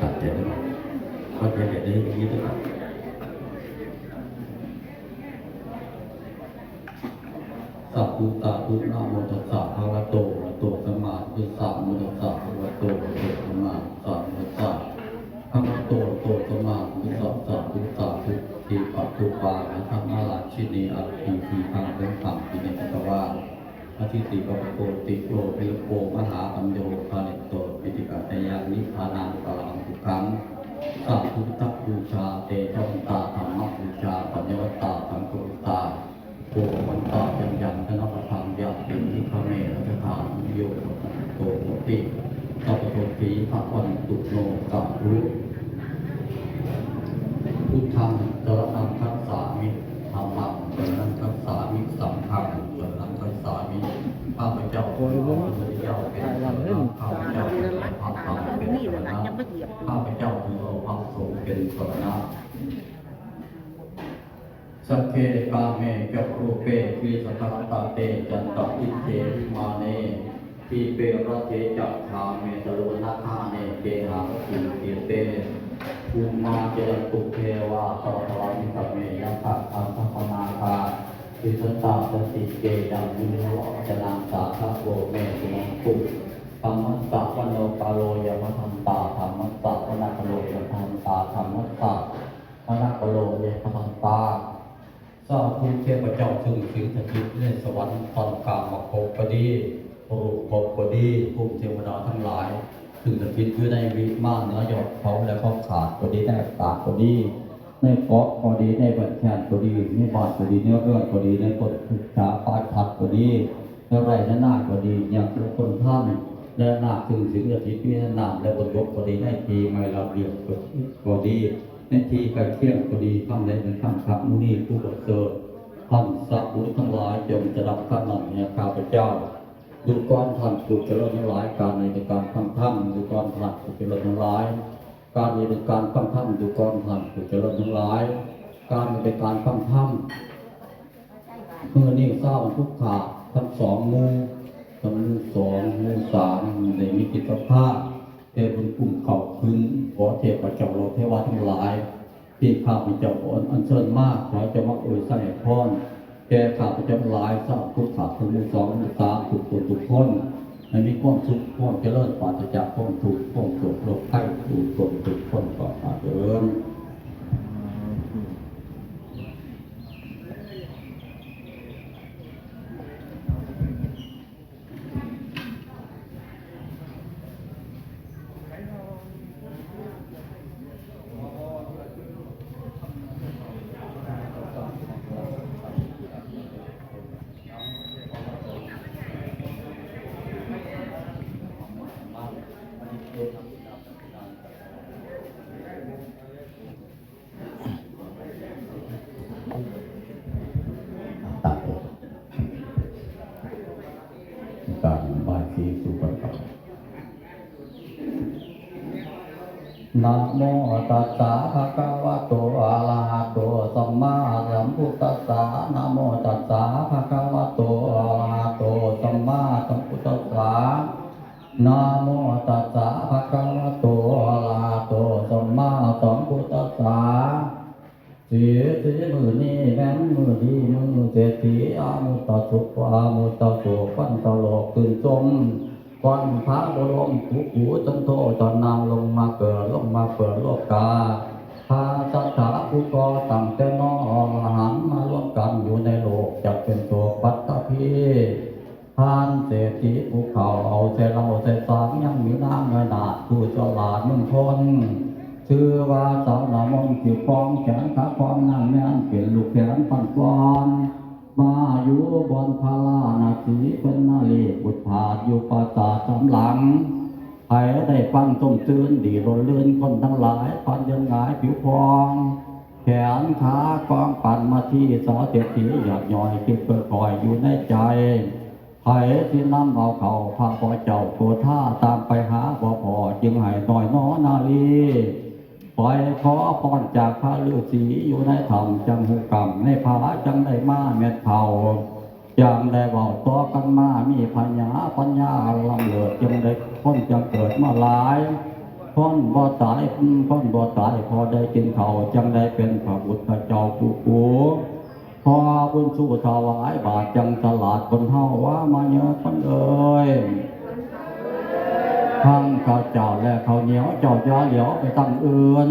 ตัดเดี๋ยวเขาจะเดี๋ยวนี้อย่างนี้ด้วยสัพพุตาตุนะโมตัสสะภะคะวะโตอะระหะโตสัมมาสัมพุทธัสสะโมตัสสะภะคะวะโตอะระหะโตสัมมาสัมพุทธัสสะภะคะวะโตอะระหะโตสัมมาสัมพุทธัสสะพุทธะทุติปัจจุปานะธรรมะราชินีอัตถิทีฆังเป็นธรรมที่ในจักรวาลอธิติปปโกติโกภิโกมหาปัญโยภาลิโตปิติกัตยานิพพานังปรังทุกขังสัพพุทธบูชาเตชะวันตาธรรมบูชาปัญญวัตตาสังฆวัตตาโภวันตายังยังธนปธรรมยาตินิพพเมรัชฐานโยโตโมติสัพพโตติภะวันตุโนสัพพุพุทธังสรณังคัสสามิธัมมังสรณังคัสสามิสังฆังสรณังคัสสามิข้าพเจ้าขอพระพุทธเจ้าเป็นสรณะข้าพเจ้าขอพระธรรมเป็นสรณะข้าพเจ้าขอพระสงฆ์เป็นสรณะสัพเพกาเมกัปรูเปวิสัทธตาเตจันตอิเทวิมาเนทีเประเทจักขาเมตโลนาคาเนเกหาภูเกเตภูมาเจตุเทวาสัพพะมิสเมยังขัดอันธรรมนาคาวิสัตตาสติเกยังวิโรจนังสาธโวเมตุมังคุธรรมะสัพพโนปาโลยมทันตาธรรมะสัพพนาคโลยมทันตาธรรมะสัพพนาคโลยมทันตาสาธุเทพเจ้าถึงสิงสถิตในสวรรค์ตอนกลางมโคปดีโอโคปดีภูมิเทวดาทั้งหลายถึงสถิตอยู่ในวิมานเหนือยอดเขาและเขาขาดปดีในอากาศปดีในเกาะปดีในบันแคนปดีในบ้านปดีในเรือนปดีในต้นพุทธาปาทัดปดีในไร่ในนาปดีอย่างทุกคนท่านและนาถึงสิงสถิตพิจารณาและบนยกปดีในทีไม่ระเบียบปดีในที่ใกล้เคียงพอดีข้ามในข้ามขับมุนีผู้ประเสริฐท่านสัพพุทธทั้งหลายจงจะรับข้าหนังเนี่ยข้าพเจ้าดูก้อนท่านผู้เจริญทั้งหลายการในการฟังธรรมดูก้อนท่านผู้เจริญทั้งหลายการในการฟังธรรมดูก้อนท่านผู้เจริญทั้งหลายการในการฟังธรรมเมื่อนี้เศร้าทุกขาทั้งสองมูทั้งมูสองมูสามในมิติภาพเทพบุญคุ้มเข่าขึ้นขอเทพเจ้าโลกเทวาทั้งหลายที่ข้าพเจ้าอันเชิญมากขอจะมาอวยใส่พรแก่ข้าพเจ้าหลายสร้างทุกขาทั้งมูสองมูสามทุกคนทุกคนให้มีความสุขความเจริญปราศจากความทุกข์ความโศกโรคไข้ทุกคนทุกคนต่อมาเดินนะโมตัสสะภะคะวะโตอะระหะโตสัมมาสัมพุทธัสสะนะโมตัสสะภะคะวะโตอะระหะโตสัมมาสัมพุทธัสสะนะโมตัสสะภะคะวะโตอะระหะโตสัมมาสัมพุทธัสสะสีมือนี้แม้นมือดีมือเศรษฐีอามุตตะสุขอามุตตะโสปันตะโลกตื่นจมก่อนพระบรมกุกุจนโทตอนนางลงมาเกิดลงมาเปิดโลกาพาสัทธาผู้ก่อตั้งแต่น้องหันมาร่วมกันอยู่ในโลกจะเป็นโศกปัตตภีทานเศรษฐีภูเขาเอาใจเราใจสามยังมีนางเงินนาผู้ฉลาดมุ่งทนชื่อว่าสาวละมงจิ๋วฟองแขนขาฟองนั่งแม่นเปลี่ยนลูกแขนปันฟอนมาอยู่บนพารานาทีเป็นนาลีบุตรผาดอยู่ปราสาทสำหลังใครได้ฟังต้มตื่นดีรนลื่นคนทั้งหลายพันยันหงายผิวพองแขนขากองปั่นมาที่สอเศรษฐีหยาดย่อยคิดเปิดคอยอยู่ในใจใครที่นำเอาเขาพาพ่อเจ้าโกท่าตามไปหาพ่อพ่อจึงให้หน่อยน้อนาลีปล่อยขอพรจากพระฤาษีอยู่ในธรรมจังหุกรรมในผาจังได้มาเม็ดเข่า อย่างได้เว้าต่อกันมามีปัญญาลำเลิศจึงได้พ้นจังเกิดมาหลายพ้นบ่ตายพอได้กินข้าวจังได้เป็นพระพุทธเจ้าผู้กูพอบุญสู้ถวายบาทจังตลาดคนเฮาว่ามาเยอะคนเอ่ยทั้งข้าวเจ้าและข้าวเหนียวเจ้าอย่าเหลียวไปตั้งอื่น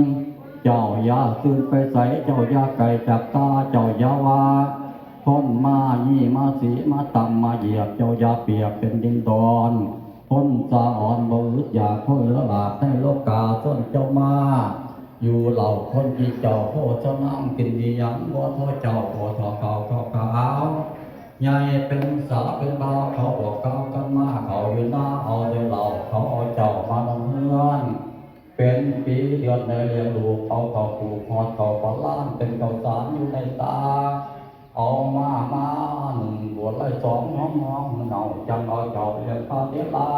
เจ้าอย่าตื่นไปใส่เจ้าอย่าไก่จากตาเจ้าอย่าว่าพ้นมายี่มาสีมาตำมาเหยียบเจ้าอย่าเปียกเป็นดินดอนพ้นสาอ่อนบ่อึดอยากพ้นเหลือหลากให้โลกาส้นเจ้ามาอยู่เหล่าคนที่เจ้าโพเจ้านั่งกินดียังบ่ท้อเจ้าบ่ท้อเก่าใหญ่เป็นสาเป็นบ่าวเขาบอกเก่ากันมาเขาอยู่หน้าเอาเดี๋ยวเราเขาเอาเจ้ามาลงเฮือนเป็นปีเดือนในเรียนลูกเอาเขาปลูกหอดเขาปลาล้านเป็นเขาสารอยู่ในตาเอามาหนึ่งบวชเลยสองน้องเนาจังเอาเจ้าเรียนพาเทลา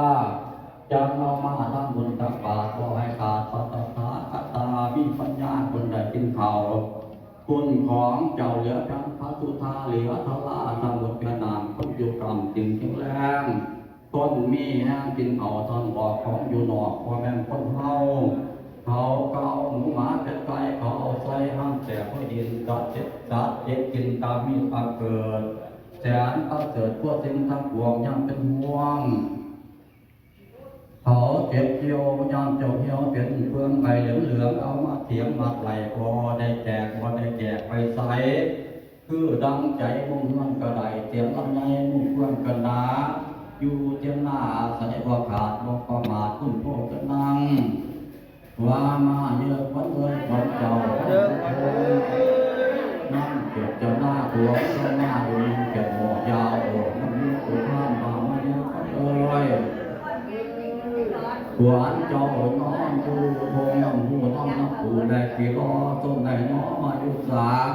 จังเอามาทำบุญตักบาตรบ่ให้ขาดปัตตาคตามีปัญญาคนใดกินข้าวคุณของเจ้าเหลือทั้งพระสุธาเหลือทลาทำบุญเป็นนามคนอยู่กรรมจึงแข็งแรงต้นมีแห้งกินเอาทอนบอกของอยู่นอกพ่อแม่คนเฮาเขาเกาหมูหมาเป็นไก่เขาเอาใส่ห้ามแจกให้ดินจัดเจ็บกินตามมีความเกิดแสนประเสริฐพวกสิ่งทั้งปวงยังเป็นห่วงเขาเก็บเกี่ยวยามเจ้าเหี่ยวเป็นเพื่องใบเหลืองเอามาเถียงมาไหลพอได้แจกไปใส่คือดังใจมุ่งมั่นกระไดเตรียมลำไยมุ่งเพื่อนกันนาอยู่เตียงหน้าใส่บ่ขาดบ่ประมาทคุณพ่อจะนั่งว่ามาเยอะวันเลยวันเจ้านั่งเก็บเจ้าหน้าตัวเจ้าหน้าดูเก็บหัวยาวโอ้น้ำมือตัวท่านมามาเยอะเลยหวานเจ้านอนดูทงน้ำหูน้ำปูได้กี่ล้อต้นได้น้อมาอยู่สาม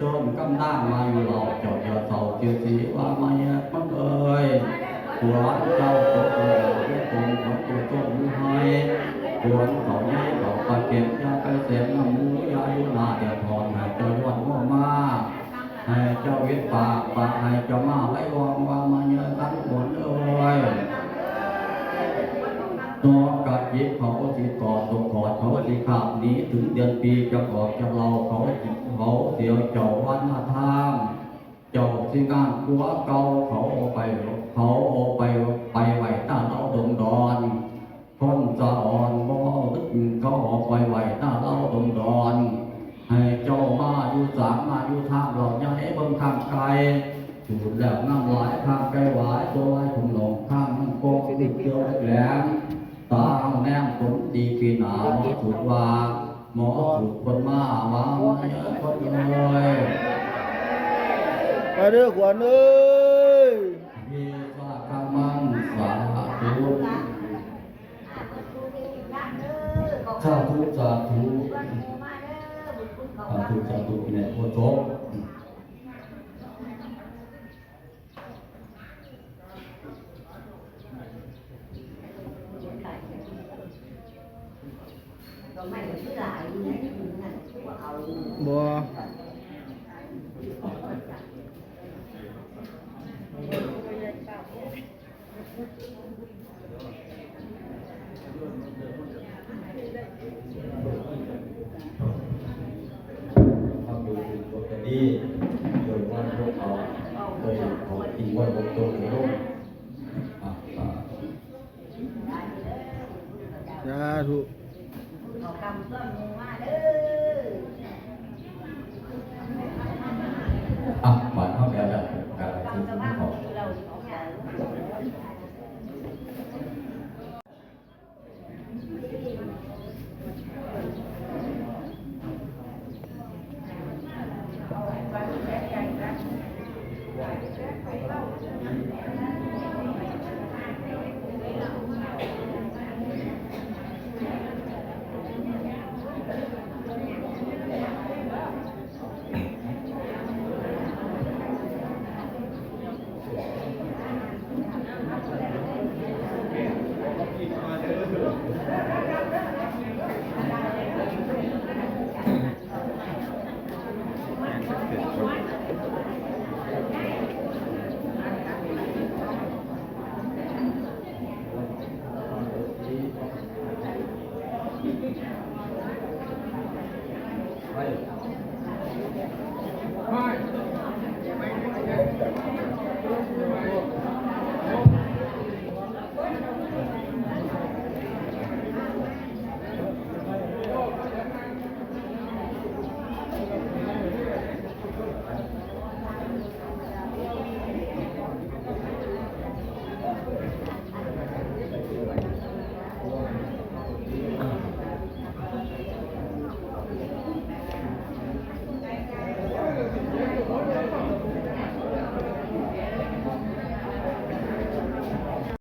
จนกำลังมาอยู่หลอกเจ้าอย่าเศร้าเจียวสีว่ามาเยอะมันเอ่ยหวานเจ้าตกเลยเรื่องตรงของตัวต้นมือให้หวานเขาใหญ่เขาปะเก็บยาไปเสียงน้ำมูยาอยู่หน้าเดือดทอนให้เจ้าวันว่ามาให้เจ้าวิปากให้เจ้ามาไว้วางว่ามาเยอะทั้งหมดเลยตัวกัดยิบเขาที่กอดตกกอดเขาที่ขาบนี้ถึงเดือนปีจะออกจะเราเขาจิตเขาเสียวเจ้าวันหน้าทางเจ้าที่งานกัวเก่าเขาไปไหวหน้าเราดงดอนคนจะอ่อนบ่ตึกเขาไปไหวหน้าเราดงดอนให้เจ้ามาอยู่สามมาอยู่ทางเราอย่าให้เบิ่งทางไกลจุดแล้วน้ำลายทางไกลหวายตัวไว้ถุงหลงข้างมันโกงติดเกี่ยวแหลมตาแนมผลดีปีหนาหมอสุดว่าหมอสุดคนมาว่าเยอะคนเลยมาเด้อขวัญเอ้ยมีสาขามังสาธุสาธุเนี่ยโคตรบัวดีโดยว่าพวกเขาโดยเขาอิงว่าบทตัวในโลกสาธุ